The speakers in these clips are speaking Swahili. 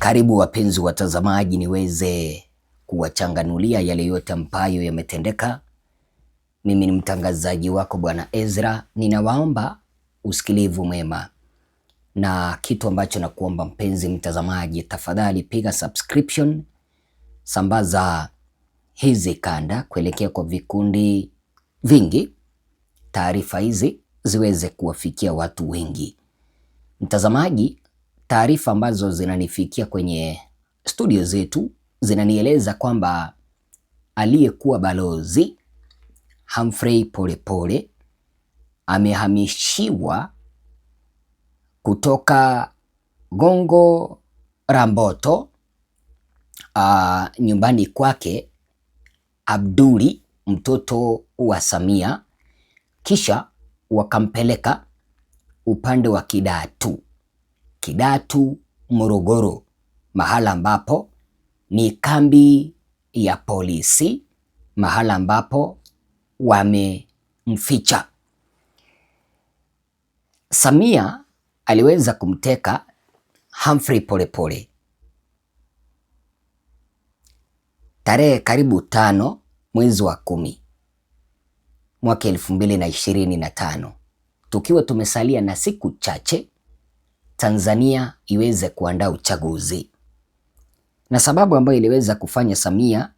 Karibu wapenzi watazamaji, niweze kuwachanganulia yale yote ambayo yametendeka. Mimi ni mtangazaji wako Bwana Ezra. Ninawaomba usikilivu mwema, na kitu ambacho nakuomba mpenzi mtazamaji, tafadhali piga subscription, sambaza hizi kanda kuelekea kwa vikundi vingi, taarifa hizi ziweze kuwafikia watu wengi. Mtazamaji, taarifa ambazo zinanifikia kwenye studio zetu zinanieleza kwamba aliyekuwa balozi Humphrey Polepole amehamishiwa kutoka Gongo la Mboto nyumbani kwake Abduli, mtoto wa Samia, kisha wakampeleka upande wa Kidatu Morogoro, mahala ambapo ni kambi ya polisi, mahala ambapo wamemficha. Samia aliweza kumteka Humphrey Polepole tarehe karibu 5 mwezi wa 10 mwaka 2025, tukiwa tumesalia na siku chache Tanzania iweze kuandaa uchaguzi. Na sababu ambayo iliweza kufanya Samia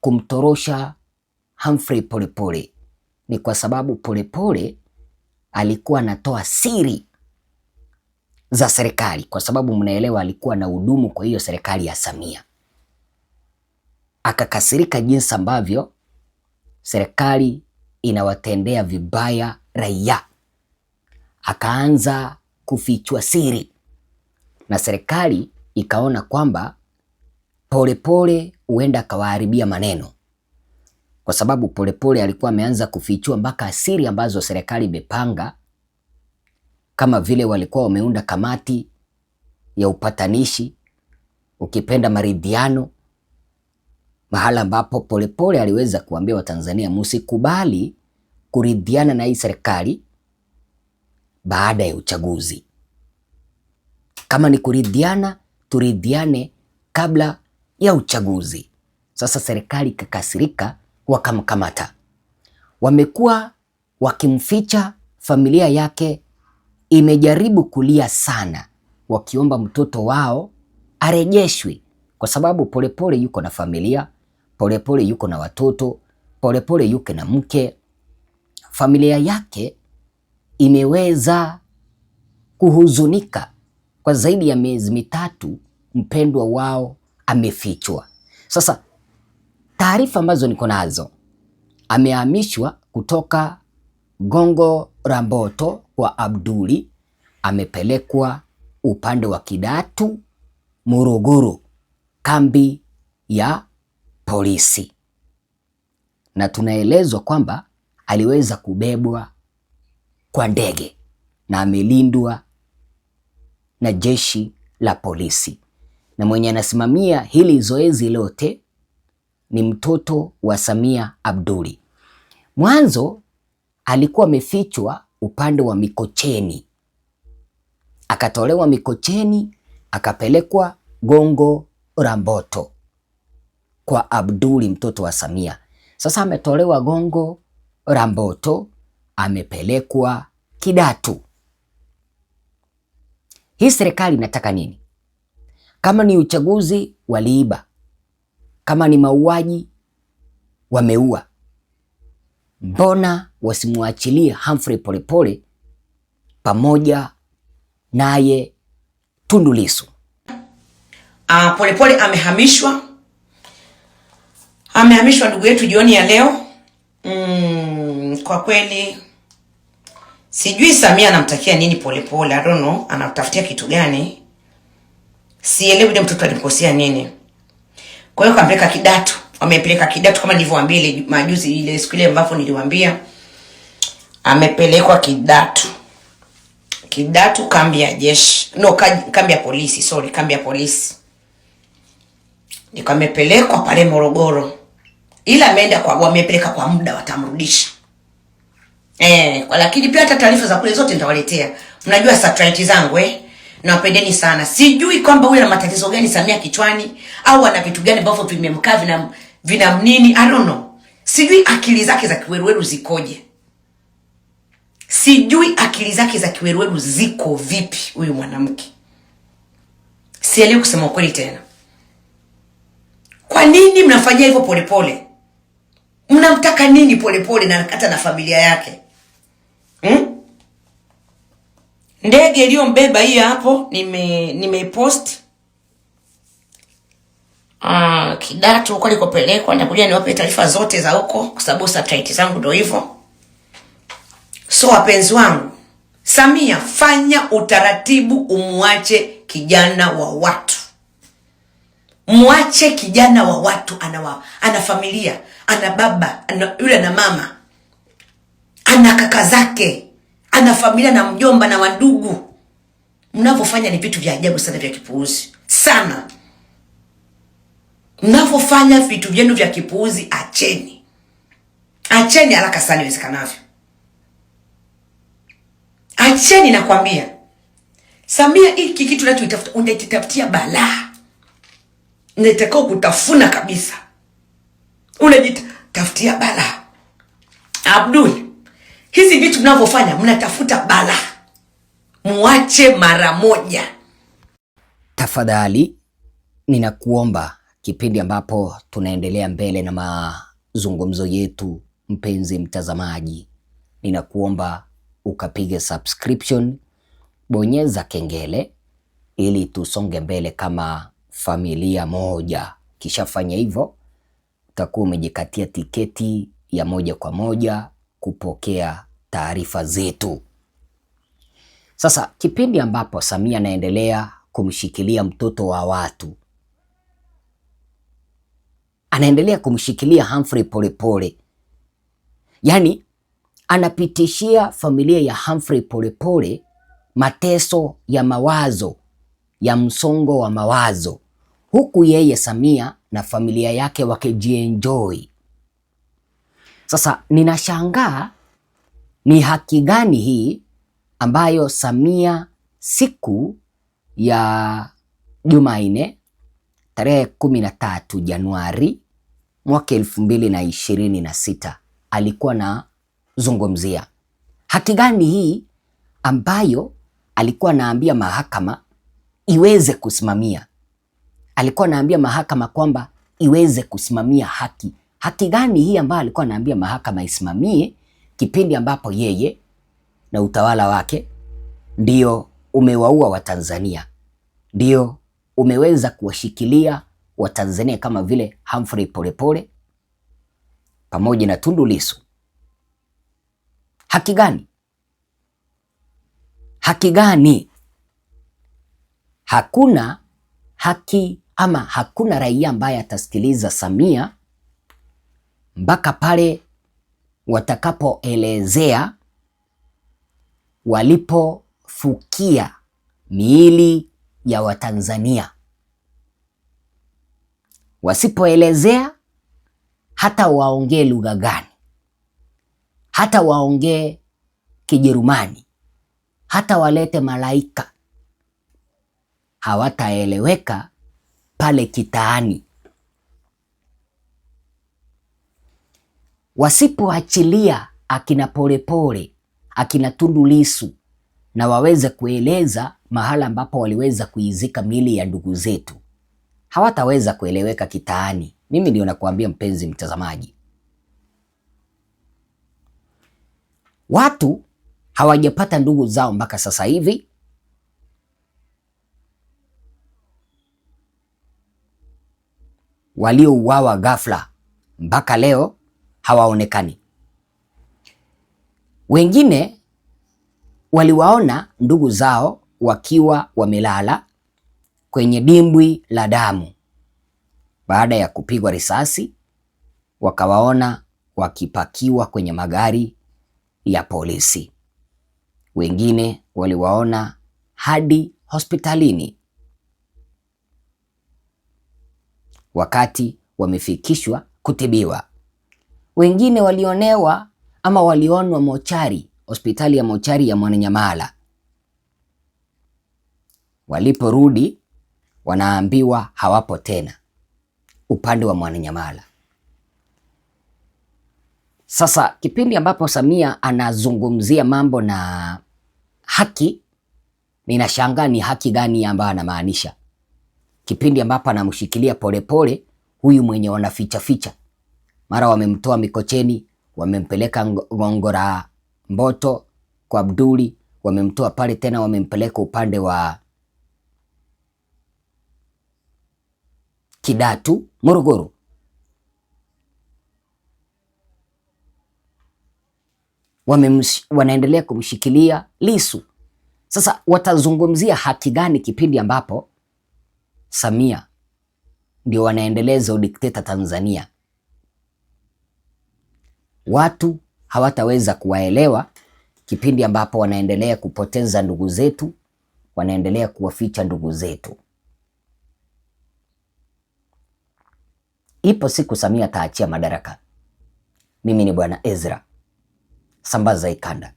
kumtorosha Humphrey Polepole ni kwa sababu Polepole alikuwa anatoa siri za serikali, kwa sababu mnaelewa alikuwa na hudumu kwa hiyo serikali ya Samia. Akakasirika jinsi ambavyo serikali inawatendea vibaya raia, akaanza kufichua siri, na serikali ikaona kwamba Polepole huenda akawaharibia maneno, kwa sababu Polepole alikuwa ameanza kufichua mpaka siri ambazo serikali imepanga, kama vile walikuwa wameunda kamati ya upatanishi, ukipenda maridhiano, mahala ambapo Polepole aliweza kuambia Watanzania msikubali kuridhiana na hii serikali baada ya uchaguzi. Kama ni kuridhiana, turidhiane kabla ya uchaguzi. Sasa serikali ikakasirika, wakamkamata. Wamekuwa wakimficha, familia yake imejaribu kulia sana, wakiomba mtoto wao arejeshwe, kwa sababu Polepole yuko na familia, Polepole yuko na watoto, Polepole yuko na mke. Familia yake imeweza kuhuzunika kwa zaidi ya miezi mitatu, mpendwa wao amefichwa. Sasa taarifa ambazo niko nazo, amehamishwa kutoka Gongo la Mboto kwa Abduli, amepelekwa upande wa Kidatu Morogoro, kambi ya polisi, na tunaelezwa kwamba aliweza kubebwa kwa ndege na amelindwa na jeshi la polisi, na mwenye anasimamia hili zoezi lote ni mtoto wa Samia, Abduli. Mwanzo alikuwa amefichwa upande wa Mikocheni, akatolewa Mikocheni akapelekwa Gongo la Mboto kwa Abduli, mtoto wa Samia. Sasa ametolewa Gongo la Mboto, amepelekwa Kidatu. Hii serikali inataka nini? Kama ni uchaguzi waliiba, kama ni mauaji wameua, mbona wasimwachilie Humphrey Polepole pamoja naye Tundu Lissu? Polepole amehamishwa ndugu yetu jioni ya leo. Kwa kweli sijui Samia anamtakia nini Polepole. I don't know, anatafutia kitu gani? Sielewi ile mtoto alimkosea nini. Kwa hiyo kampeleka Kidatu. Amepeleka Kidatu kama nilivyowaambia ile majuzi, ile siku ile ambapo niliwaambia amepelekwa Kidatu kambi ya jeshi. No, kambi ya polisi, kambi ya polisi. Niko amepelekwa pale Morogoro. Ila ameenda wamepeleka kwa muda, watamrudisha. Lakini pia hata taarifa za kule zote nitawaletea. Mnajua satellite zangu Nawapendeni sana. Sijui kwamba huyu ana matatizo gani Samia kichwani, au ana vitu gani ambavyo vimemkaa vina nini, I don't know. Sijui akili zake za kiweruweru zikoje. Sijui akili zake za kiweruweru ziko vipi huyu mwanamke. Sielewi kusema ukweli tena. Kwa nini mnafanyia hivyo Polepole? Mnamtaka nini Polepole na hata na familia yake? Ndege iliyombeba hii hapo nimeipost. Kidatu huko alikopelekwa, nitakuja niwape taarifa zote za huko kwa sababu satellite zangu ndio hivyo. So wapenzi wangu, Samia, fanya utaratibu, umuache kijana wa watu. Muache kijana wa watu, ana familia, ana baba, yule ana mama, ana kaka zake, ana familia na mjomba na wandugu. Mnavyofanya ni vitu vya ajabu sana, vya kipuuzi sana. Mnavyofanya vitu vyenu vya kipuuzi, acheni. Acheni haraka sana iwezekanavyo. Acheni nakwambia. Samia, hiki kitu unachoitafuta unajitafutia balaa. Unatakao kutafuna kabisa. Unajitafutia balaa. Abdul, hizi vitu mnavyofanya mnatafuta balaa. Muache mara moja. Tafadhali ninakuomba, kipindi ambapo tunaendelea mbele na mazungumzo yetu, mpenzi mtazamaji, ninakuomba ukapige subscription, bonyeza kengele ili tusonge mbele kama familia moja. Kishafanya hivyo, utakuwa umejikatia tiketi ya moja kwa moja kupokea taarifa zetu. Sasa kipindi ambapo Samia anaendelea kumshikilia mtoto wa watu, anaendelea kumshikilia Humphrey Polepole, yani anapitishia familia ya Humphrey Polepole mateso ya mawazo, ya msongo wa mawazo, huku yeye Samia na familia yake wakijienjoy. Sasa ninashangaa ni haki gani hii ambayo Samia siku ya Jumanne tarehe 13 Januari mwaka 2026 alikuwa na zungumzia. Haki gani hii ambayo alikuwa anaambia mahakama iweze kusimamia? Alikuwa anaambia mahakama kwamba iweze kusimamia haki. Haki gani hii ambayo alikuwa anaambia mahakama isimamie, kipindi ambapo yeye na utawala wake ndio umewaua Watanzania, ndio umeweza kuwashikilia Watanzania kama vile Humphrey Polepole pamoja na Tundu Lissu? Haki gani? Haki gani? Hakuna haki ama hakuna raia ambaye atasikiliza Samia mpaka pale watakapoelezea walipofukia miili ya Watanzania. Wasipoelezea, hata waongee lugha gani, hata waongee Kijerumani, hata walete malaika, hawataeleweka pale kitaani. Wasipoachilia akina Polepole, akina Tundu Lissu na waweze kueleza mahala ambapo waliweza kuizika miili ya ndugu zetu, hawataweza kueleweka kitaani. Mimi ndio nakuambia mpenzi mtazamaji. Watu hawajapata ndugu zao mpaka sasa hivi. Waliouawa ghafla mpaka leo hawaonekani. Wengine waliwaona ndugu zao wakiwa wamelala kwenye dimbwi la damu baada ya kupigwa risasi, wakawaona wakipakiwa kwenye magari ya polisi. Wengine waliwaona hadi hospitalini wakati wamefikishwa kutibiwa. Wengine walionewa ama walionwa mochari, hospitali ya mochari ya Mwananyamala. Waliporudi wanaambiwa hawapo tena upande wa Mwananyamala. Sasa kipindi ambapo Samia anazungumzia mambo na haki, ninashangaa ni haki gani ambayo anamaanisha. Kipindi ambapo anamshikilia Polepole, huyu mwenye wanaficha ficha, mara wamemtoa Mikocheni, wamempeleka Ngongora Mboto kwa Abduli, wamemtoa pale tena wamempeleka upande wa Kidatu Morogoro. Wanaendelea kumshikilia Lissu. Sasa watazungumzia haki gani kipindi ambapo Samia ndio wanaendeleza udikteta Tanzania? Watu hawataweza kuwaelewa kipindi ambapo wanaendelea kupoteza ndugu zetu, wanaendelea kuwaficha ndugu zetu. Ipo siku Samia ataachia madaraka. Mimi ni Bwana Ezra, sambaza ikanda.